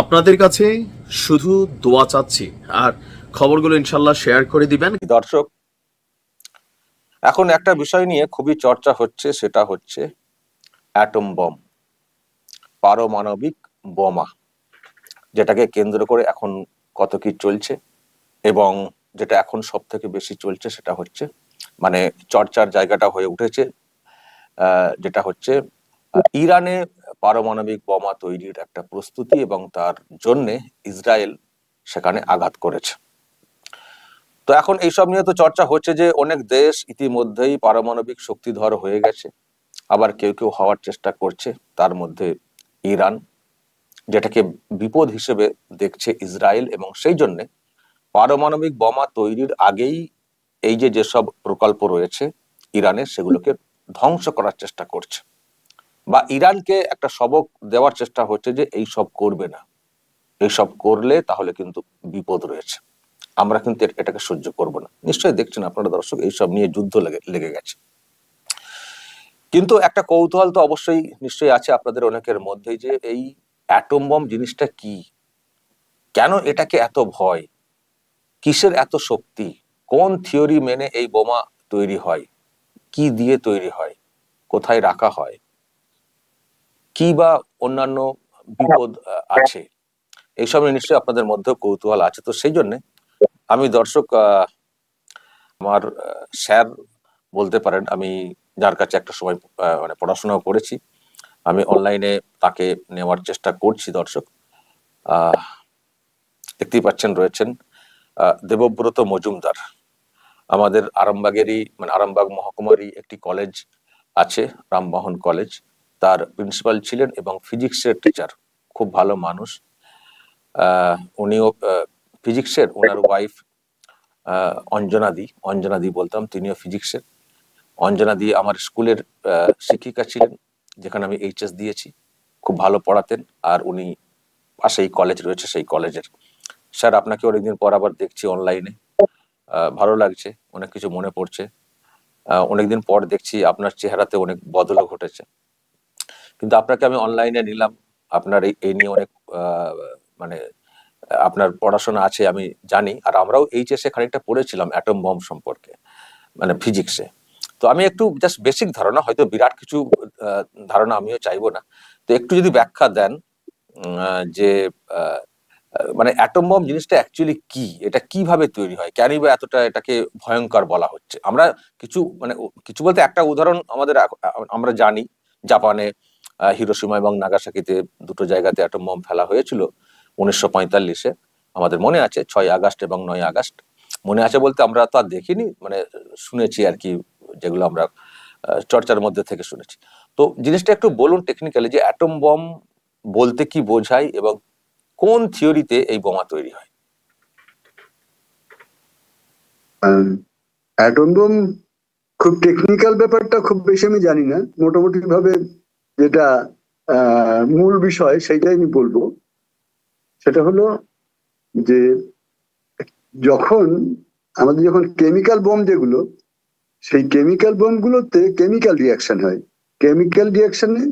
আপনাদের কাছে শুধু দোয়া চাচ্ছি, আর খবরগুলো ইনশাল্লাহ শেয়ার করে দিবেন। দর্শক, এখন একটা বিষয় নিয়ে খুবই চর্চা হচ্ছে, সেটা হচ্ছে অ্যাটম বম, পারমাণবিক বোমা, যেটাকে কেন্দ্র করে এখন কত কি চলছে। এবং যেটা এখন সব থেকে বেশি চলছে সেটা হচ্ছে মানে চর্চার জায়গাটা হয়ে উঠেছে, যেটা হচ্ছে ইরানে পারমাণবিক বোমা তৈরির একটা প্রস্তুতি, এবং তার জন্যে ইসরায়েল সেখানে আঘাত করেছে। তো এখন এইসব নিয়ে তো চর্চা হচ্ছে যে অনেক দেশ ইতিমধ্যেই পারমাণবিক শক্তিধর হয়ে গেছে, আবার কেউ কেউ হওয়ার চেষ্টা করছে, তার মধ্যে ইরান, যেটাকে বিপদ হিসেবে দেখছে ইসরায়েল, এবং সেই জন্য পারমাণবিক বোমা তৈরির আগেই এই যে যেসব প্রকল্প রয়েছে ইরানের, সেগুলোকে ধ্বংস করার চেষ্টা করছে, বা ইরানকে একটা সবক দেওয়ার চেষ্টা হচ্ছে যে এই সব করবে না, এইসব করলে তাহলে কিন্তু বিপদ রয়েছে, আমরা কিন্তু এটাকে সহ্য করব না। নিশ্চয়ই দেখছেন আপনারা দর্শক, এইসব নিয়ে যুদ্ধ লেগে গেছে। কিন্তু একটা কৌতূহল তো অবশ্যই নিশ্চয়ই আছে আপনাদের অনেকের মধ্যেই, যে এই অ্যাটম বম জিনিসটা কি, কেন এটাকে এত ভয়, কিসের এত শক্তি, কোন থিওরি মেনে এই বোমা তৈরি হয়, কি দিয়ে তৈরি হয়, কোথায় রাখা হয়, কি বা অন্যান্য বিপদ আছে, এইসব নিয়ে নিশ্চয়ই আপনাদের মধ্যেও কৌতূহল আছে। তো সেই জন্য আমি দর্শক, আমার স্যার বলতে পারেন, আমি যার কাছে একটা সময় মানে পড়াশোনা করেছি, আমি অনলাইনে তাকে নেওয়ার চেষ্টা করছি। দর্শক, দেখতেই পাচ্ছেন রয়েছেন দেবব্রত মজুমদার, আমাদের আরামবাগেরই, মানে আরামবাগ মহকুমারই একটি কলেজ আছে, রামমোহন কলেজ, তার প্রিন্সিপাল ছিলেন এবং ফিজিক্সের টিচার, খুব ভালো মানুষ। উনিও ফিজিক্সের, ওনার ওয়াইফ অঞ্জনাদি বলতাম, তিনিও ফিজিক্সের। অঞ্জনাদি আমার স্কুলের শিক্ষিকা ছিলেন, যেখানে আমি এইচএস দিয়েছি, খুব ভালো পড়াতেন। আর উনি পাশেই কলেজ রয়েছে, সেই কলেজের। স্যার, আপনাকে অনেকদিন পর আবার দেখছি অনলাইনে, ভালো লাগছে, অনেক কিছু মনে পড়ছে। অনেকদিন পর দেখছি আপনার চেহারাতে অনেক বদলও ঘটেছে। কিন্তু আপনাকে আমি অনলাইনে নিলাম, আপনার এই নিয়ে অনেক মানে আপনার পড়াশোনা আছে আমি জানি, আর আমরাও এইচএসে খানিকটা পড়েছিলাম অ্যাটম বম সম্পর্কে, মানে ফিজিক্সে। তো আমি একটু জাস্ট বেসিক ধারণা, হয়তো বিরাট কিছু ধারণা আমিও চাইবো না, তো একটু যদি ব্যাখ্যা দেন যে মানে অ্যাটম বম জিনিসটা অ্যাকচুয়ালি কি, এটা কিভাবে তৈরি হয়, কেনই বা এতটা এটাকে ভয়ঙ্কর বলা হচ্ছে। আমরা কিছু মানে কিছু বলতে একটা উদাহরণ আমাদের আমরা জানি, জাপানে হিরোশিমা এবং নাগাসাকিতে দুটো জায়গাতে অ্যাটম বম ফেলা হয়েছিল 1945-এ, আমাদের মনে আছে, 6 আগস্ট এবং 9 আগস্ট। মনে আছে বলতে আমরা তো আর দেখিনি, মানে শুনেছি আর কি, যেগুলো আমরা চর্চার মধ্যে থেকে শুনেছি। তো জিনিসটা একটু বলুন টেকনিক্যালি, যে অ্যাটম বম বলতে কি বোঝায় এবং কোন থিওরিতে এই বোমা তৈরি হয়। অ্যাটম বোম খুব টেকনিক্যাল ব্যাপারটা খুব বেশি আমি জানি না, মোটামুটি ভাবে যেটা মূল বিষয় সেইটাই আমি বলবো। সেটা হলো যে যখন যখন কেমিক্যাল বোম, যেগুলো সেই কেমিক্যাল বোম গুলোতে কেমিক্যাল রিয়াকশন হয়, কেমিক্যাল রিয়াকশনে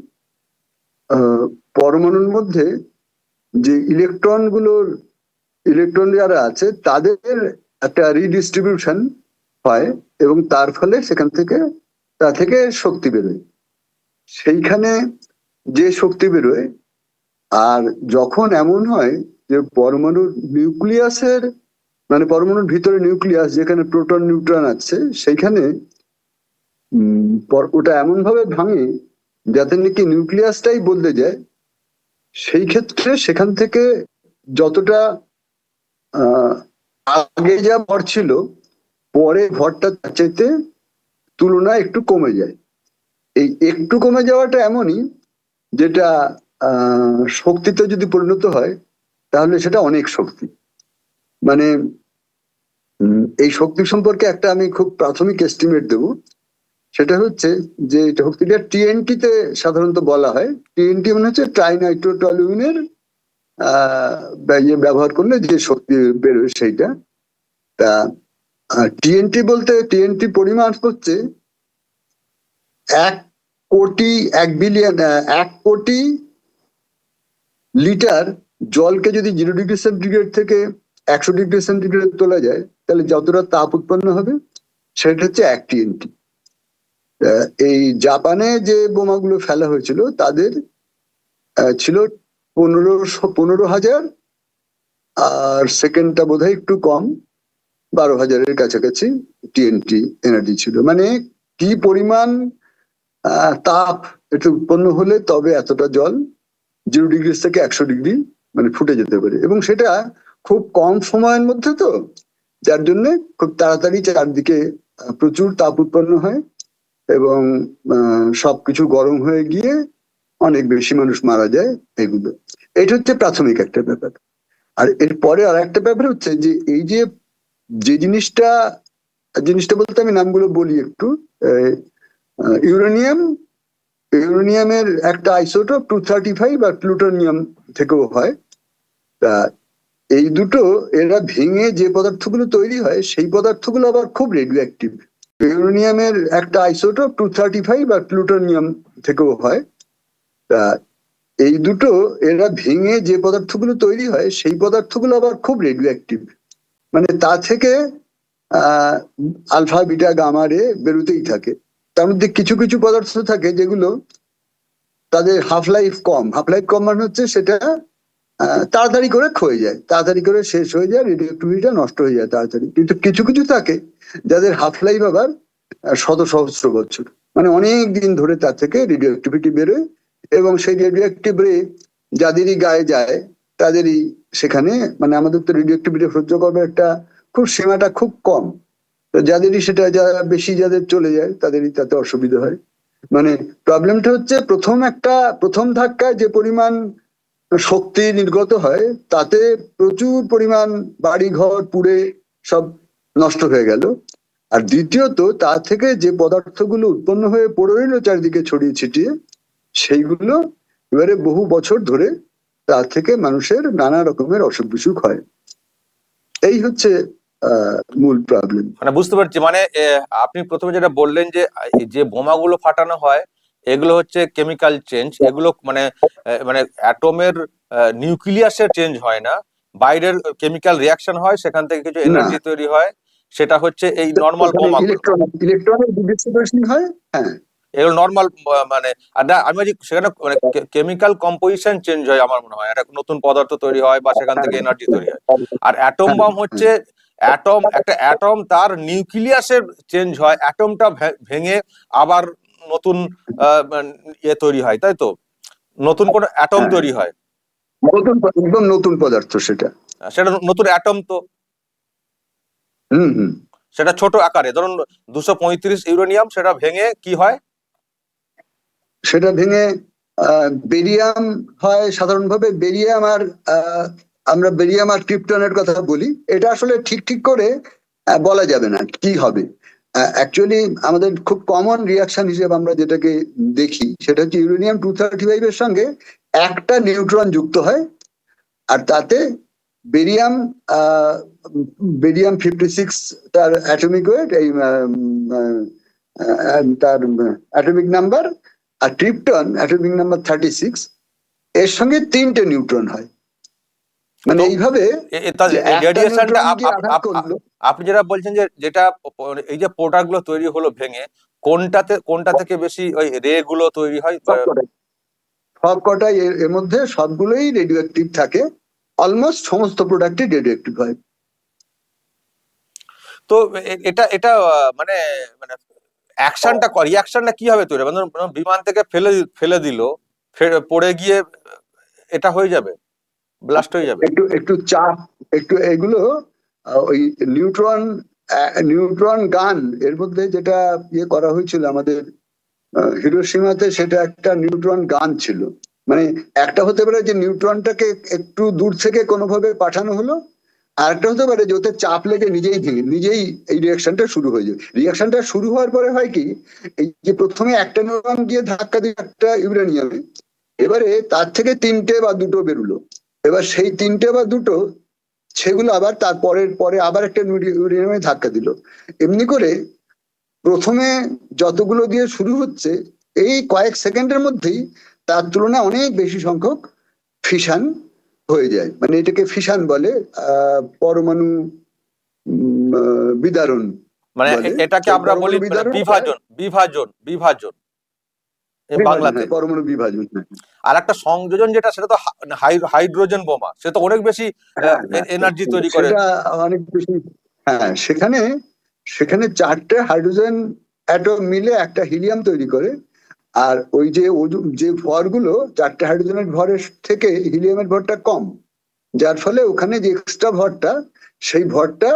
পরমাণুর মধ্যে যে ইলেকট্রন যারা আছে তাদের একটা রিডিস্ট্রিবিউশন হয়, এবং তার ফলে তা থেকে শক্তি বেরোয়। সেইখানে যে শক্তি বেরোয়, আর যখন এমন হয় যে পরমাণুর নিউক্লিয়াসের, মানে পরমাণুর ভিতরে নিউক্লিয়াস যেখানে প্রোটন নিউট্রন আছে, সেইখানে ওটা এমন ভাবে ভাঙে যাতে নাকি নিউক্লিয়াসটাই বদলে যায়। সেই ক্ষেত্রে সেখান থেকে যতটা আগে যা ভর ছিল, পরে ভরটা তার চাইতে তুলনায় একটু কমে যায়। এই একটু কমে যাওয়াটা এমনই, যেটা শক্তিতে যদি পরিণত হয় তাহলে সেটা অনেক শক্তি। মানে এই শক্তি সম্পর্কে একটা আমি খুব প্রাথমিক এস্টিমেট দেবো। সেটা হচ্ছে যে শক্তিটা টিএনটি তে সাধারণত বলা হয়। টিএনটি মানে হচ্ছে ট্রাইনাইট্রোটলিউনের ব্যবহার করলে যে শক্তি বেরোয় সেইটা। তা টিএনটি বলতে, টিএনটি পরিমাণ হচ্ছে 1 কোটি 1 বিলিয়ন 1 কোটি লিটার জলকে যদি 0°C থেকে 100°C তোলা যায়, তাহলে যতটা তাপ উৎপন্ন হবে সেটা হচ্ছে 1 TNT। এই জাপানে যে বোমাগুলো ফেলা হয়েছিল তাদের ছিল 15,000, আর সেকেন্ডটা বোধহয় একটু কম, 12,000-এর কাছাকাছি TNT এনার্জি ছিল। মানে কি পরিমাণ তাপ এটা উৎপন্ন হলে তবে এতটা জল 0° থেকে 100° মানে ফুটে যেতে পারে, এবং সেটা খুব কম সময়ের মধ্যে, তো যার জন্য খুব তাড়াতাড়ি চারদিকে প্রচুর তাপ উৎপন্ন হয় এবং সবকিছু গরম হয়ে গিয়ে অনেক বেশি মানুষ মারা যায়। এগুলো, এটা হচ্ছে প্রাথমিক একটা ব্যাপার। আর এরপরে আর একটা ব্যাপার হচ্ছে যে এই যে জিনিসটা বলতে আমি নামগুলো বলি একটু। ইউরেনিয়ামের একটা আইসোটোপ 235 আর প্লুটোনিয়াম থেকেও হয়। তা এই দুটো এরা ভেঙে যে পদার্থগুলো তৈরি হয় সেই পদার্থগুলো আবার খুব রেডিও অ্যাক্টিভ। ইউরেনিয়ামের একটা আইসোটোপ 235 আর প্লুটোনিয়াম থেকেও হয়। তা এই দুটো এরা ভেঙে যে পদার্থগুলো তৈরি হয় সেই পদার্থগুলো আবার খুব রেডিও অ্যাক্টিভ। মানে তা থেকে আলফা বিটা গামা রে বেরোতেই থাকে। তার মধ্যে কিছু কিছু পদার্থ থাকে যেগুলো তাদের হাফ লাইফ কম মানে হচ্ছে সেটা তাড়াতাড়ি করে ক্ষয়ে যায়, তাড়াতাড়ি করে শেষ হয়ে যায়, রেডিও অ্যাক্টিভিটিটা নষ্ট হয়ে যায় তাড়াতাড়ি। কিন্তু কিছু কিছু থাকে যাদের হাফ লাইফ আবার শত সহস্র বছর, মানে অনেক দিন ধরে তার থেকে রেডিও অ্যাক্টিভিটি বেরোয়, এবং সেই রেডিও অ্যাক্টিভ রে যাদেরই গায়ে যায় তাদেরই সেখানে, মানে আমাদের তো রেডিও অ্যাক্টিভিটি সহ্য করবার একটা খুব সীমাটা খুব কম, তো যাদেরই সেটা যারা বেশি যাদের চলে যায় তাদেরই তাতে অসুবিধা হয়। মানে প্রবলেমটা হচ্ছে প্রথম ধাক্কায় যে পরিমাণ শক্তি নির্গত হয় তাতে প্রচুর পরিমাণ বাড়ি ঘর পুড়ে সব নষ্ট হয়ে গেল। আর দ্বিতীয়ত তা থেকে যে পদার্থগুলো উৎপন্ন হয়ে পড়ে রইল চারিদিকে ছড়িয়ে ছিটিয়ে, সেইগুলো এবারে বহু বছর ধরে তার থেকে মানুষের নানা রকমের অসুখ বিসুখ হয়। এই হচ্ছে মূল প্রবলেম। মানে বুঝতে পারছি, মানে আপনি প্রথমে যেটা বললেন যে বোমাগুলো ফাটানো হয় এগুলো হচ্ছে কেমিক্যাল চেঞ্জ, এগুলো মানে মানে অ্যাটমের নিউক্লিয়াসের চেঞ্জ হয় না, বাইরের কেমিক্যাল রিয়াকশন হয়, সেখান থেকে কিছু এনার্জি তৈরি হয়, সেটা হচ্ছে এই নর্মাল বোমাগুলো। ইলেকট্রনের ডিসিপারেশন হয়, হ্যাঁ এগুলো নর্মাল, মানে আমি বলছি সেখানে মানে কেমিক্যাল কম্পোজিশন চেঞ্জ হয়, আমার মনে হয় একটা নতুন পদার্থ তৈরি হয় বা সেখান থেকে এনার্জি তৈরি হয়। আর অ্যাটম বম হচ্ছে একটা অ্যাটম তার নিউক্লিয়াসের চেঞ্জ হয়, অ্যাটমটা ভেঙে আবার নতুন ইয়ে তৈরি হয়, তাই তো? নতুন কোন অ্যাটম তৈরি হয়, একদম নতুন পদার্থ সেটা নতুন অ্যাটম। তো হুম সেটা ছোট আকারে, ধরুন 235 ইউরেনিয়াম, সেটা ভেঙে কি হয়? সেটা ভেঙে বেরিয়াম হয় সাধারণভাবে। বেরিয়াম আর আমরা বেরিয়াম আর ক্রিপ্টনের কথা বলি, এটা আসলে ঠিক করে বলা যাবে না কি হবে। অ্যাকচুয়ালি আমাদের খুব কমন রিয়াকশন হিসেবে আমরা যেটাকে দেখি সেটা হচ্ছে ইউরেনিয়াম 235 এর সঙ্গে একটা নিউট্রন যুক্ত হয়, আর তাতে বেরিয়াম 56 তার অ্যাটমিক ওয়েট, এই তার অ্যাটমিক নাম্বার, আর ক্রিপ্টন অ্যাটমিক নাম্বার 36, এর সঙ্গে 3টে নিউট্রন হয়। মানে এইভাবে রেডিয়েশনটা আপনি যেটা বলছেন যেটা এই যে প্রোডাক্ট গুলো তৈরি হলো ভেঙে, কোনটা থেকে বেশি ওই রে গুলো তৈরি হয়? সবকটাই এর মধ্যে সবগুলোই রেডিও অ্যাক্টিভ থাকে, অলমোস্ট সমস্ত প্রোডাক্টই রেডিও অ্যাক্টিভ হয়। তো এটা মানে মানে রিয়াকশনটা কি হবে তৈরি? মানে বিমান থেকে ফেলে দিল, পড়ে গিয়ে এটা হয়ে যাবে, ব্লাস্ট হয়ে যাবে। একটু চাপ, এগুলো ওই নিউট্রন গান এর মধ্যে যেটা ইয়ে করা হয়েছিল আমাদের হিরোশিমাতে, সেটা একটা নিউট্রন গান ছিল। মানে একটা হতে পারে যে নিউট্রনটাকে একটু দূর থেকে কোনোভাবে পাঠানো হলো, আর একটা হতে পারে যে ওতে চাপ লেগে নিজেই এই রিয়াকশনটা শুরু হয়ে যায়। রিয়াকশনটা শুরু হওয়ার পরে হয় কি, এই যে প্রথমে একটা নিউট্রন গিয়ে ধাক্কা দিয়ে একটা ইউরেনিয়ামে, এবারে তার থেকে 3টে বা 2টো বেরোলো, এবার সেই 3টে বা 2টো সেগুলো আবার পরে আবার একটা ইউরেনিয়ামে ধাক্কা দিল। এমনি করে প্রথমে যতগুলো দিয়ে শুরু হচ্ছে, এই কয়েক সেকেন্ডের মধ্যেই তার তুলনায় অনেক বেশি সংখ্যক ফিশন হয়ে যায়, মানে এটাকে ফিশন বলে, পরমাণু বিদারণ মানে বলে। এটাকে এই আমরা বলি পরমাণু মানে বিদারণ বিভাজন, বিভাজন, বিভাজন বিভাজন, বাংলাতে। হ্যাঁ, পরমাণু বিভাজন, হ্যাঁ আর একটা সংযোজন যেটা, সেটা তো হাইড্রোজেন বোমা, সে তো অনেক বেশি হ্যাঁ হ্যাঁ, এনার্জি তৈরি করে। সেটা অনেক বেশি। হ্যাঁ, সেখানে সেখানে চারটে হাইড্রোজেন অ্যাটম মিলে একটা হিলিয়াম তৈরি করে। আর ওই যে যে ভরগুলো, চারটে হাইড্রোজেনের ভরের থেকে হিলিয়ামের ভরটা কম, যার ফলে ওখানে যে এক্সট্রা ভরটা, সেই ভরটা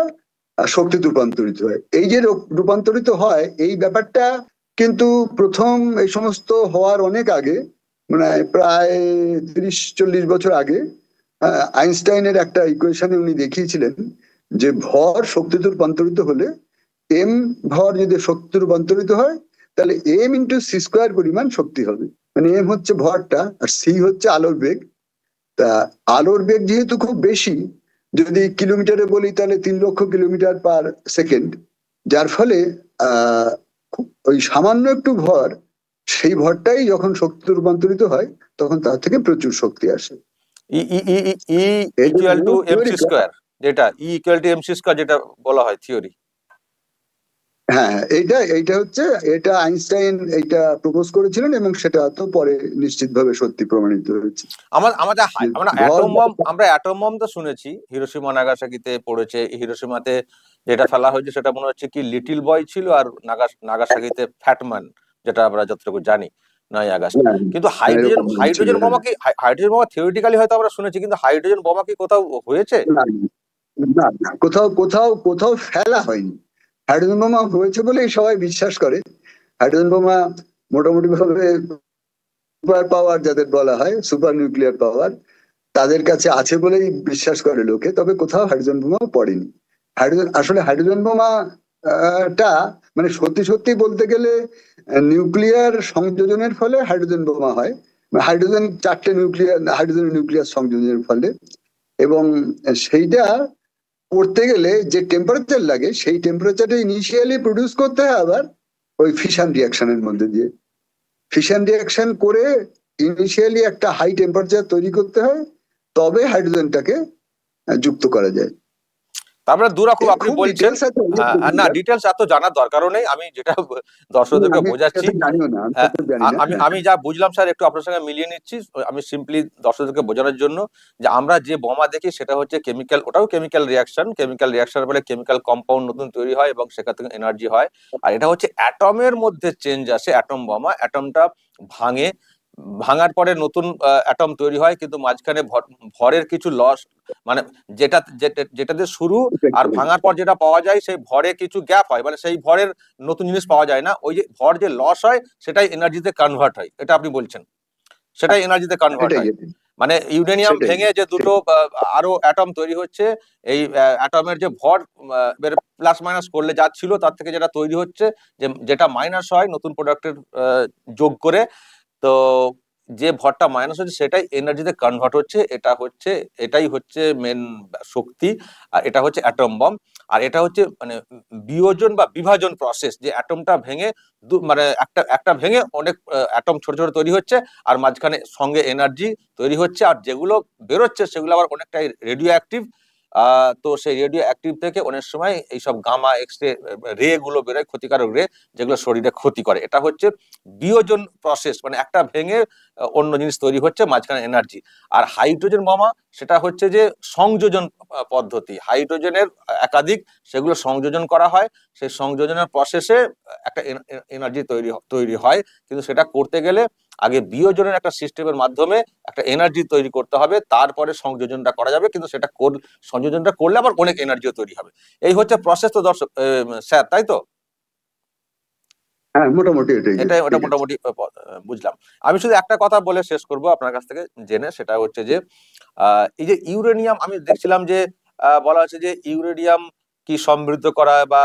শক্তিতে রূপান্তরিত হয়। এই যে রূপান্তরিত হয়, এই ব্যাপারটা কিন্তু প্রথম এই সমস্ত হওয়ার অনেক আগে, মানে প্রায় 30-40 বছর আগে, আইনস্টাইনের একটা ইকুয়েশনে উনি দেখিয়েছিলেন যে ভর শক্তিতে রূপান্তরিত হলে, এম ভর যদি শক্তিতে রূপান্তরিত হয়, তাহলে এম ইন্টু সি স্কোয়ার পরিমাণ শক্তি হবে। মানে এম হচ্ছে ভরটা, আর সি হচ্ছে আলোর বেগ। তা আলোর বেগ যেহেতু খুব বেশি, যদি কিলোমিটারে বলি তাহলে 3 লক্ষ কিলোমিটার/সেকেন্ড, যার ফলে আহ ওই সামান্য একটু ভর, সেই ভরটাই যখন শক্তিতে রূপান্তরিত হয়, তখন তার থেকে প্রচুর শক্তি আসে। ই ই ই ই এই ইকুয়াল জন্য টু এমসি theory-টা, স্কোয়ার, যেটা E equal to MC square যেটা বলা হয় থিওরি। হ্যাঁ হ্যাঁ, এইটা হচ্ছে, এটা আইনস্টাইন এইটা প্রপোজ করেছিলেন, এবং সেটা তো পরে নিশ্চিতভাবে সত্যি প্রমাণিত হয়েছে আমাদের যে আমরা ভর। অ্যাটম বম তো শুনেছি, হিরোশিমা নাগাসাকিতে পড়েছে। হিরোশিমাতে যেটা ফেলা হয়েছে সেটা মনে হচ্ছে কি লিটিল বয় ছিল, আর নাগাসাকিতে ফ্যাটম্যান, যেটা আমরা যতটুকু জানি 9 আগস্ট। হ্যাঁ, কিন্তু এরকম ছিল, হাইড্রোজেন বোমা হ্যাঁ। কি, হাইড্রোজেন বোমা থিওরিটিক্যালি হয়তো আমরা শুনেছি, কিন্তু হাইড্রোজেন বোমা কি কোথাও হয়েছে? না না না, কোথাও কোথাও কোথাও ফেলা হয়নি। হাইড্রোজেন বোমা হয়েছে বলেই সবাই বিশ্বাস করে। হাইড্রোজেন বোমা মোটামুটি ভাবে সুপার পাওয়ার যাদের বলা হয়, সুপার নিউক্লিয়ার পাওয়ার, তাদের কাছে আছে বলেই বিশ্বাস করে লোকে। তবে কোথাও হাইড্রোজেন বোমা পড়েনি। হাইড্রোজেন বোমা টা মানে সত্যি সত্যি বলতে গেলে, নিউক্লিয়ার সংযোজনের ফলে হাইড্রোজেন বোমা হয়। হাইড্রোজেন চারটে হাইড্রোজেন নিউক্লিয়াস সংযোজনের ফলে। এবং সেইটা করতে গেলে যে টেম্পারেচার লাগে, সেই টেম্পারেচারটা ইনিশিয়ালি প্রডিউস করতে হয় আবার ওই ফিশন রিয়াকশনের মধ্যে দিয়ে। ফিশন রিয়াকশন করে ইনিশিয়ালি একটা হাই টেম্পারেচার তৈরি করতে হয়, তবে হাইড্রোজেনটাকে যুক্ত করা যায়। তারপরে দুরকম আপনি খুব বলছেন। ডিটেলস আছে, না, ডিটেলস এত জানার দরকারও নেই, আমি যেটা দর্শকদেরকে আমি বোঝাচ্ছি। সেটা জানিও না, আমি সেটা জানি না। আমি আমি যা বুঝলাম স্যার, একটু আপনার সঙ্গে মিলিয়ে নিচ্ছি। আমি সিম্পলি দর্শকদেরকে বোঝানোর জন্য, যে আমরা যে বোমা দেখি সেটা হচ্ছে কেমিক্যাল, ওটাও কেমিক্যাল রিয়াকশন। কেমিক্যাল রিয়াকশনের ফলে কেমিক্যাল কম্পাউন্ড নতুন তৈরি হয় এবং সেখান থেকে এনার্জি হয়। আর এটা হচ্ছে অ্যাটমের মধ্যে চেঞ্জ আসে, অ্যাটম বোমা। অ্যাটমটা ভাঙে, ভাঙার পরে নতুন অ্যাটম তৈরি হয়, কিন্তু মাঝখানে ভরের কিছু লস, মানে যেটাতে শুরু আর ভাঙার পর যেটা পাওয়া যায়, সেই ভরে কিছু গ্যাপ হয়, মানে সেই ভরের নতুন জিনিস পাওয়া যায় না। ওই যে ভর যে লস হয়, সেটাই এনার্জিতে কনভার্ট হয়, এটা আপনি বলছেন, সেটাই এনার্জিতে কনভার্ট এটাই হয়। এটাই মানে ইউরেনিয়াম সেটাই ভেঙে যে দুটো আরো অ্যাটম তৈরি হচ্ছে, এই অ্যাটমের যে ভর প্লাস মাইনাস করলে যা ছিল তার থেকে যেটা তৈরি হচ্ছে, যেটা মাইনাস হয় নতুন প্রোডাক্টের যোগ করে, তো যে ভরটা মাইনাস হচ্ছে সেটাই এনার্জিতে কনভার্ট হচ্ছে। এটাই হচ্ছে মেন শক্তি। আর এটা হচ্ছে অ্যাটম বম। আর এটা হচ্ছে মানে বিয়োজন বা বিভাজন প্রসেস, যে অ্যাটমটা ভেঙে মানে একটা ভেঙে অনেক অ্যাটম ছোট ছোট তৈরি হচ্ছে, আর মাঝখানে সঙ্গে এনার্জি তৈরি হচ্ছে। আর যেগুলো বেরোচ্ছে সেগুলো আবার অনেকটাই রেডিও অ্যাক্টিভ। তো সেই রেডিও অ্যাক্টিভ থেকে অনেক সময় এইসব গামা এক্স রে গুলো বেরোয়, ক্ষতিকারক রে, যেগুলো শরীরে ক্ষতি করে। এটা হচ্ছে বিয়োজন প্রসেস, মানে একটা ভেঙে অন্য জিনিস তৈরি হচ্ছে, মাঝখানে এনার্জি। আর হাইড্রোজেন বোমা সেটা হচ্ছে যে সংযোজন পদ্ধতি, হাইড্রোজেনের একাধিক, সেগুলো সংযোজন করা হয়। সেই সংযোজনের প্রসেসে একটা এনার্জি তৈরি হয়। কিন্তু সেটা করতে গেলে আগে বিয়োজনের একটা সিস্টেমের মাধ্যমে একটা এনার্জি তৈরি করতে হবে, তারপরে সংযোজনটা করা যাবে। কিন্তু সেটা সংযোজনটা করলে আবার অনেক এনার্জিও তৈরি হবে। এই হচ্ছে প্রসেস। তো দর্শক স্যার, তাই তো? হ্যাঁ, মোটামুটি এটাই, ওটা ঠিক আছে। মোটামুটি বুঝলাম। আমি শুধু একটা কথা বলে শেষ করব আপনার কাছ থেকে জেনে, সেটা হচ্ছে যে এই যে ইউরেনিয়াম, আমি দেখছিলাম যে বলা হচ্ছে যে ইউরেনিয়াম কি সমৃদ্ধ করা বা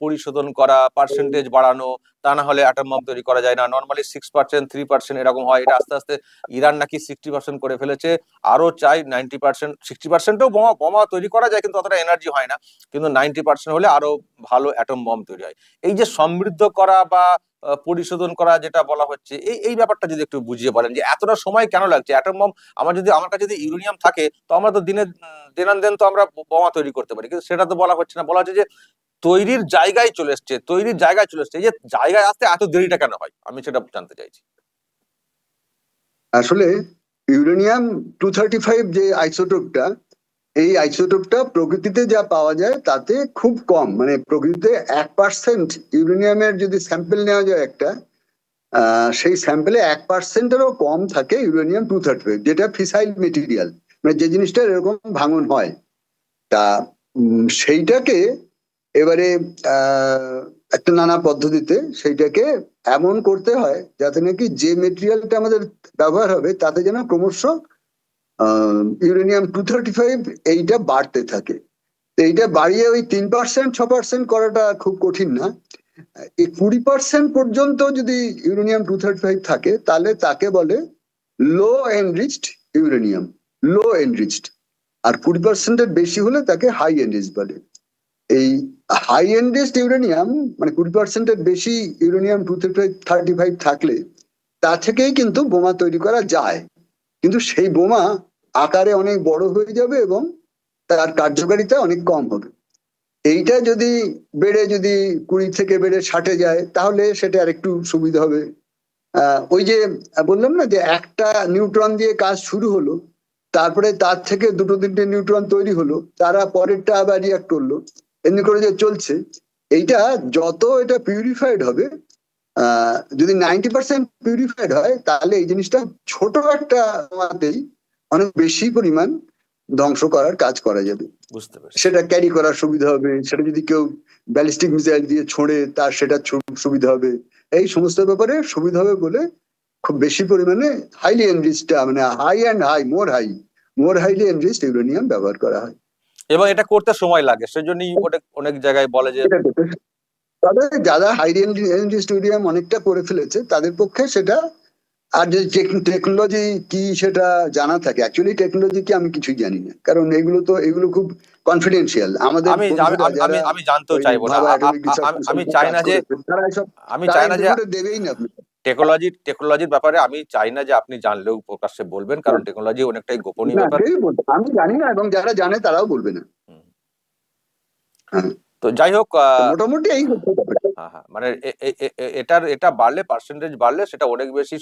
পরিশোধন করা, পার্সেন্টেজ বাড়ানো, তা না হলে অ্যাটম বম তৈরি করা যায় না। নর্মালি 6%, 3% এরকম হয়, এটা আস্তে আস্তে ইরান নাকি 60% করে ফেলেছে, আরো চাই 90%। 60%ও বোমা তৈরি করা যায়, কিন্তু অতটা এনার্জি হয় না। কিন্তু 90% হলে আরো ভালো অ্যাটম বম তৈরি হয়। এই যে সমৃদ্ধ করা বা পরিশোধন করা যেটা বলা হচ্ছে, এই ব্যাপারটা যদি একটু বুঝিয়ে বলেন যে এতটা সময় কেন লাগছে অ্যাটম বম। আমার কাছে যদি ইউরেনিয়াম থাকে তো আমরা তো দিনান তো আমরা বোমা তৈরি করতে পারি, কিন্তু সেটা তো বলা হচ্ছে না। বলা হচ্ছে যে তৈরির জায়গায় চলে এসছে, এই যে জায়গায় আসতে এত দেরিটা কেন হয়, আমি সেটা জানতে চাইছি। আসলে ইউরেনিয়াম 235 যে আইসোটোপটা, এই আইসোটোপটা প্রকৃতিতে যা পাওয়া যায় তাতে খুব কম, মানে প্রকৃতিতে 1% ইউরেনিয়ামের যদি স্যাম্পেল নেওয়া যায় একটা, সেই স্যাম্পেলে 1%-এরও কম থাকে ইউরেনিয়াম 235, যেটা ফিসাইল মেটেরিয়াল, মানে যে জিনিসটা এরকম ভাঙন হয়। তা সেইটাকে এবারে একটা নানা পদ্ধতিতে সেইটাকে এমন করতে হয় যাতে নাকি যে মেটেরিয়ালটা আমাদের ব্যবহার হবে তাতে যেন ক্রমশ ইউরেনিয়াম 235 এইটা বাড়তে থাকে। তো এইটা বাড়িয়ে ওই 3% 6% করাটা খুব কঠিন না। এই 20% পর্যন্ত যদি ইউরেনিয়াম 235 থাকে তাহলে তাকে বলে লো এনরিচড ইউরেনিয়াম, লো এনরিচড। আর 20%-এর বেশি হলে তাকে হাই এনরিচড বলে। এই হাই এনরিচড ইউরেনিয়াম মানে 20%-এর বেশি ইউরেনিয়াম 235 থাকলে তা থেকেই কিন্তু বোমা তৈরি করা যায়, কিন্তু সেই বোমা আকারে অনেক বড় হয়ে যাবে এবং তার কার্যকারিতা অনেক কম হবে। এইটা যদি যদি 20 থেকে বেড়ে 60-এ যায় তাহলে সেটা আর একটু সুবিধা হবে। ওই যে বললাম না যে একটা নিউট্রন দিয়ে কাজ শুরু হলো, তারপরে তার থেকে দুটো তিনটে নিউট্রন তৈরি হলো, তারা পরেরটা আবার রিয়াক্ট করলো, এমনি করে যে চলছে। এইটা যত এটা পিউরিফাইড হবে, যদি 90% পিউরিফাইড হয় তাহলে এই জিনিসটা ছোট একটা বোমাতেই অনেক বেশি পরিমাণ ধ্বংস করার কাজ করা যাবে। বুঝতে পারছি। সেটা ক্যারি করার সুবিধা হবে, সেটা যদি কেউ ব্যালিস্টিক মিসাইল দিয়ে ছোঁড়ে তার সেটা সুবিধা হবে, এই সমস্ত ব্যাপারে সুবিধা হবে বলে খুব বেশি পরিমাণে হাইলি এনরিচড, মানে high and high, more highly enriched uranium ব্যবহার করা হয়। এবং এটা করতে সময় লাগে, সেজন্যই অনেক জায়গায় বলে যে এটা করতে, তবে যারা হাইলি এনরিচড ইউরেনিয়াম অনেকটা করে ফেলেছে তাদের পক্ষে সেটা, আর যদি টেকনোলজি কি সেটা জানা থাকে, অ্যাকচুয়ালি টেকনোলজি কি আমি কিছুই জানি না, কারণ এগুলো খুব কনফিডেন্সিয়াল। আমাদের আমি বন্ধুরা আমি যারা আমি জানতেও ওই চাইবো না। ভাবা অ্যাটমিক রিসার্চ আমি চাই না যে তারা এসব আমি তারা চাই না যে ইন্টারভিউ দেবেই না। টেকনোলজির ব্যাপারে আমি চাই না যে আপনি জানলেও প্রকাশ্যে বলবেন, কারণ টেকনোলজি অনেকটাই গোপনীয় না, ব্যাপার। কেউই বলবে না। আমি জানি না, এবং যারা জানে তারাও বলবে না। হুম। হ্যাঁ, তো যাই হোক, তো মোটামুটি এই হচ্ছে ব্যাপারটা। হ্যাঁ, মানে এটা বাড়লে, পার্সেন্টেজ বাড়লে সেটা অনেক বেশি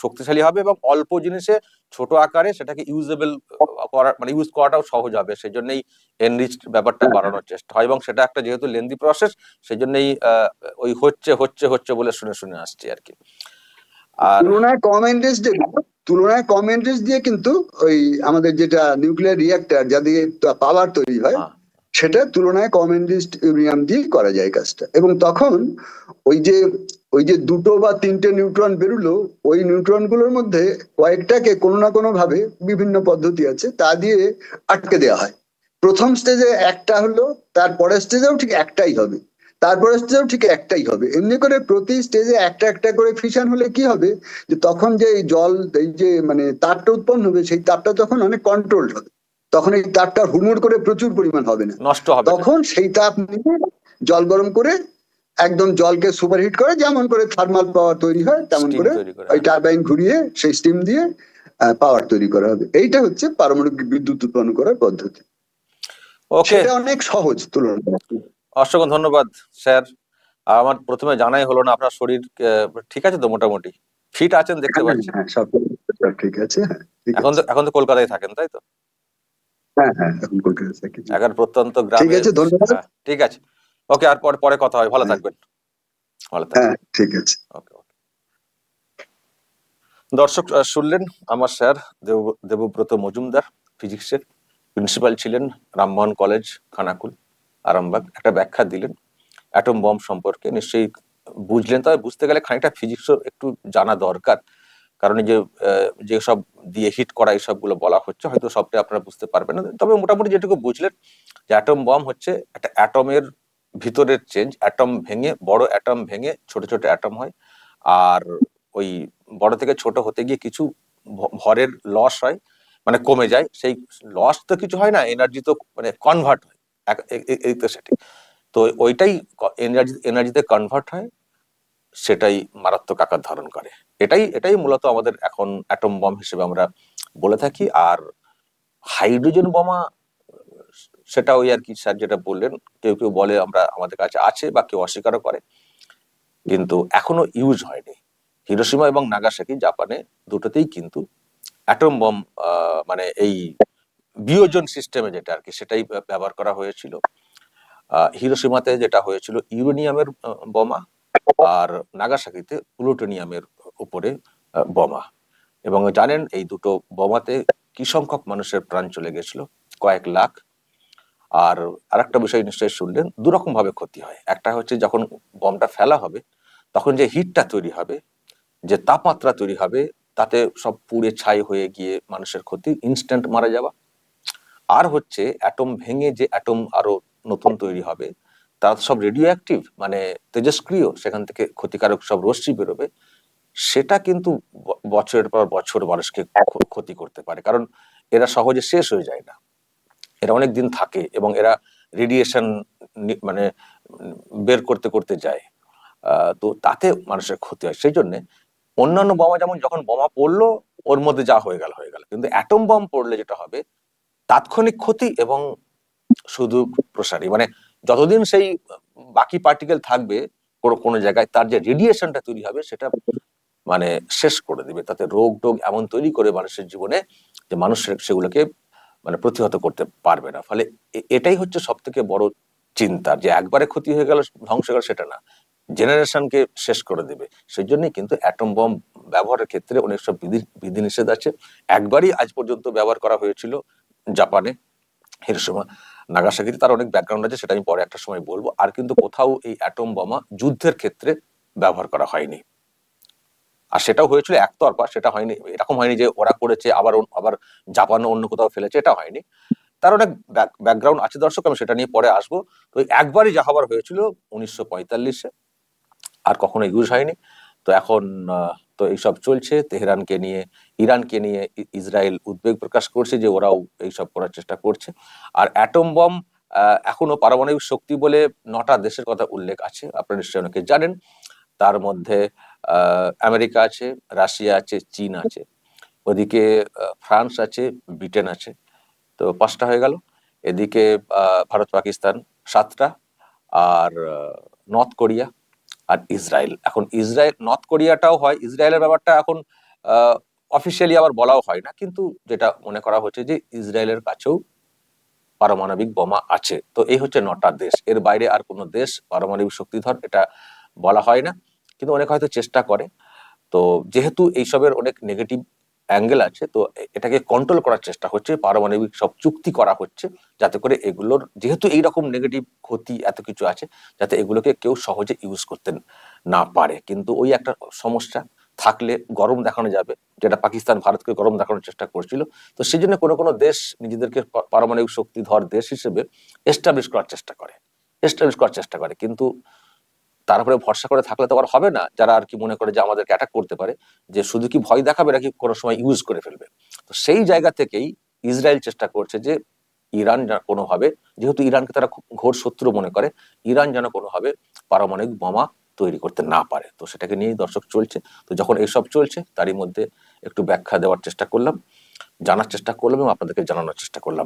শক্তিশালী হবে এবং অল্প জিনিসে ছোট আকারে সেটাকে ইউজেবল মানে ইউজ করাটাও সহজ হবে। সেই জন্যই এনরিচড ব্যাপারটা বাড়ানোর চেষ্টা হয়, এবং সেটা একটা যেহেতু লেন্দি প্রসেস, সেই জন্যই ওই হচ্ছে বলে শুনে আসছি আর কি। আর তুলনায় কম এনরিচ দিয়ে কিন্তু ওই আমাদের যেটা নিউক্লিয়ার রিঅ্যাক্টর যা দিয়ে পাওয়ার তৈরি হয়, হ্যাঁ, সেটা তুলনায় কম এনরিচড ইউরেনিয়াম দিয়ে করা যায় কাজটা। এবং তখন ওই যে দুটো বা তিনটে নিউট্রন বেরোলো, ওই নিউট্রন গুলোর মধ্যে কয়েকটাকে কোনো না কোনো ভাবে, বিভিন্ন পদ্ধতি আছে তা দিয়ে আটকে দেওয়া হয়। প্রথম স্টেজে একটা হলো, তারপরের স্টেজেও ঠিক একটাই হবে, তারপরের স্টেজেও ঠিক একটাই হবে, এমনি করে প্রতি স্টেজে একটা একটা করে ফিশন হলে কি হবে, যে তখন যে এই জল, এই যে মানে তাপটা উৎপন্ন হবে, সেই তাপটা তখন অনেক কন্ট্রোলড হবে। তখন এই তাপটা হুড়মুড় করে প্রচুর পরিমাণ হবে না, নষ্ট হবে না। তখন সেই তাপ নিয়ে জল গরম করে একদম জলকে সুপারহিট করে, যেমন করে থার্মাল পাওয়ার তৈরি হয় তেমন Steam করে তৈরি করে, ওই টারবাইন ঘুরিয়ে সেই স্টিম দিয়ে পাওয়ার তৈরি করা হবে। এইটা হচ্ছে পারমাণবিক বিদ্যুৎ উৎপন্ন করার পদ্ধতি। ওকে, সেটা অনেক সহজ তুলনামূলক। অসংখ্য ধন্যবাদ স্যার। আমার প্রথমে জানাই হলো না, আপনার শরীর ঠিক আছে তো? মোটামুটি ফিট আছেন দেখতে পাচ্ছি। হ্যাঁ, সব ঠিক আছে। হ্যাঁ, ঠিক আছে। এখন তো কলকাতায় থাকেন, তাই তো? হ্যাঁ, হ্যাঁ, এখন কলকাতায় থাকি। এখন প্রত্যন্ত ঠিক গ্রামে। আছে, ধন্যবাদ। হ্যাঁ, ঠিক আছে। ওকে, আর পরে কথা হয়। ভালো থাকবেন। হ্যাঁ, ঠিক আছে। ওকে। দর্শক শুনলেন আমার স্যার দেবব্রত মজুমদার, ফিজিক্সের প্রিন্সিপাল ছিলেন রামমোহন কলেজ, খানাকুল, আরামবাগ। একটা ব্যাখ্যা দিলেন অ্যাটম বম সম্পর্কে। নিশ্চয়ই বুঝলেন, তবে বুঝতে গেলে খানিকটা ফিজিক্সও একটু জানা দরকার, কারণ এই যে সব দিয়ে হিট করা এই সবগুলো বলা হচ্ছে, হয়তো সবটাই আপনারা বুঝতে পারবেন না, তবে মোটামুটি যেটুকু বুঝলেন যে অ্যাটম বম হচ্ছে একটা অ্যাটমের ভিতরের চেঞ্জ। অ্যাটম ভেঙে, বড় অ্যাটম ভেঙে ছোট ছোট অ্যাটম হয়, আর ওই বড় থেকে ছোট হতে গিয়ে কিছু ভরের লস হয়, মানে কমে যায়। সেই লস তো কিছু হয় না, এনার্জি তো মানে কনভার্ট হয়। এই তো সেটি তো, ওইটাই এনার্জিতে কনভার্ট হয়। সেটাই মারাত্মক আকার ধারণ করে। এটাই মূলত আমাদের এখন অ্যাটম বম হিসেবে আমরা বলে থাকি। আর হাইড্রোজেন বোমা, সেটা ওই আর কি স্যার যেটা বললেন, কেউ কেউ বলে আমরা আমাদের কাছে আছে, বা কেউ অস্বীকারও করে, কিন্তু এখনো ইউজ হয়নি। হিরোশিমা এবং নাগাসাকি জাপানে দুটোতেই কিন্তু অ্যাটম বম মানে এই বিয়োজন সিস্টেমে যেটা আর কি সেটাই ব্যবহার করা হয়েছিল। হিরোশিমাতে যেটা হয়েছিল ইউরেনিয়ামের বোমা, আর নাগাসাকিতে প্লুটোনিয়ামের উপরে বোমা। এবং জানেন এই দুটো বোমাতে কি সংখ্যক মানুষের প্রাণ চলে গেছিল, কয়েক লাখ। আর আরেকটা বিষয় নিশ্চয়ই শুনলেন, দুরকম ভাবে ক্ষতি হয়। একটা হচ্ছে যখন বমটা ফেলা হবে তখন যে হিটটা তৈরি হবে, যে তাপমাত্রা তৈরি হবে, তাতে সব পুড়ে ছাই হয়ে গিয়ে মানুষের ক্ষতি, ইনস্ট্যান্ট মারা যাওয়া। আর হচ্ছে অ্যাটম ভেঙে যে অ্যাটম আরো নতুন তৈরি হবে, তারা সব রেডিও অ্যাক্টিভ, মানে তেজস্ক্রিয়, সেখান থেকে ক্ষতিকারক সব রশ্মি বেরোবে। সেটা কিন্তু বছরের পর বছর মানুষকে ক্ষতি করতে পারে, কারণ এরা সহজে শেষ হয়ে যায় না, এরা অনেক দিন থাকে এবং এরা রেডিয়েশন মানে বের করতে করতে যায়। তো তাতে মানুষের ক্ষতি হয়। সেই জন্য অন্যান্য বোমা যেমন যখন বোমা পড়লো ওর মধ্যে যা হয়ে গেল, কিন্তু অ্যাটম বম পড়লে যেটা হবে তাৎক্ষণিক ক্ষতি এবং শুধু প্রসারী, মানে যতদিন সেই বাকি পার্টিকেল থাকবে কোনো জায়গায়, তার যে রেডিয়েশনটা তৈরি হবে সেটা মানে শেষ করে দিবে। তাতে রোগ টোগ এমন তৈরি করে মানুষের জীবনে যে মানুষ সেগুলোকে মানে প্রতিহত করতে পারবে না। ফলে এটাই হচ্ছে সব থেকে বড় চিন্তা, যে একবারে ক্ষতি হয়ে গেল, ধ্বংস হয়ে গেল, সেটা না, জেনারেশনকে শেষ করে দেবে। সেই জন্যই কিন্তু অ্যাটম বম ব্যবহারের ক্ষেত্রে অনেক সব বিধিনিষেধ আছে। একবারই আজ পর্যন্ত ব্যবহার করা হয়েছিল জাপানে, হিরোশিমা নাগাসাকিতে। তার অনেক ব্যাকগ্রাউন্ড আছে, সেটা আমি পরে একটা সময় বলবো। আর কিন্তু কোথাও এই অ্যাটম বোমা যুদ্ধের ক্ষেত্রে ব্যবহার করা হয়নি। আর সেটাও হয়েছিল একতরফা, সেটা হয়নি, এরকম হয়নি যে ওরা করেছে আবার জাপান অন্য কোথাও ফেলেছে, এটা হয়নি। তার অনেক ব্যাকগ্রাউন্ড আছে দর্শক, আমি সেটা নিয়ে পরে আসবো। তো একবারই যা হবার হয়েছিল 1945-এ, আর কখনো ইউজ হয়নি। তো এখন তো এইসব চলছে তেহরানকে নিয়ে, ইরানকে নিয়ে ইসরায়েল উদ্বেগ প্রকাশ করছে যে ওরাও এইসব করার চেষ্টা করছে। আর অ্যাটম বম এখনো পারমাণবিক শক্তি বলে 9টা দেশের কথা উল্লেখ আছে, আপনারা নিশ্চয়ই অনেকে জানেন। তার মধ্যে আমেরিকা আছে, রাশিয়া আছে, চীন আছে, ওদিকে ফ্রান্স আছে, ব্রিটেন আছে, তো 5টা হয়ে গেল। এদিকে ভারত পাকিস্তান 7টা, আর নর্থ কোরিয়া, আর ইসরায়েল। এখন ইসরায়েল নর্থ কোরিয়াটাও হয়, ইসরায়েলের ব্যাপারটা এখন অফিসিয়ালি আবার বলাও হয় না, কিন্তু যেটা মনে করা হচ্ছে যে ইসরায়েলের কাছেও পারমাণবিক বোমা আছে। তো এই হচ্ছে 9টা দেশ, এর বাইরে আর কোনো দেশ পারমাণবিক শক্তিধর এটা বলা হয় না, কিন্তু অনেক হয়তো চেষ্টা করে। তো যেহেতু এইসবের অনেক নেগেটিভ অ্যাঙ্গেল আছে, তো এটাকে কন্ট্রোল করার চেষ্টা হচ্ছে, পারমাণবিক সব চুক্তি করা হচ্ছে, যাতে করে এগুলোর, যেহেতু এইরকম নেগেটিভ ক্ষতি এত কিছু আছে, যাতে এগুলোকে কেউ সহজে ইউজ করতে না পারে। কিন্তু ওই একটা সমস্যা থাকলে গরম দেখানো যাবে, যেটা পাকিস্তান ভারতকে গরম দেখানোর চেষ্টা করছিল। তো সেই জন্য কোনো দেশ নিজেদেরকে পারমাণবিক শক্তিধর দেশ হিসেবে এস্টাবলিশ করার চেষ্টা করে, কিন্তু তার উপরে ভরসা করে থাকলে তো আর হবে না। যারা আর কি মনে করে যে আমাদেরকে অ্যাটাক করতে পারে, যে শুধু কি ভয় দেখাবে নাকি কোনো সময় ইউজ করে ফেলবে। তো সেই জায়গা থেকেই ইসরায়েল চেষ্টা করছে যে ইরান কোনোভাবে, যেহেতু ইরানকে তারা ঘোর শত্রু মনে করে, ইরান যেন কোনোভাবে পারমাণবিক বোমা তৈরি করতে না পারে। তো সেটাকে নিয়েই দর্শক চলছে। তো যখন এইসব চলছে, তারই মধ্যে একটু ব্যাখ্যা দেওয়ার চেষ্টা করলাম, জানার চেষ্টা করলাম এবং আপনাদেরকে জানানোর চেষ্টা করলাম।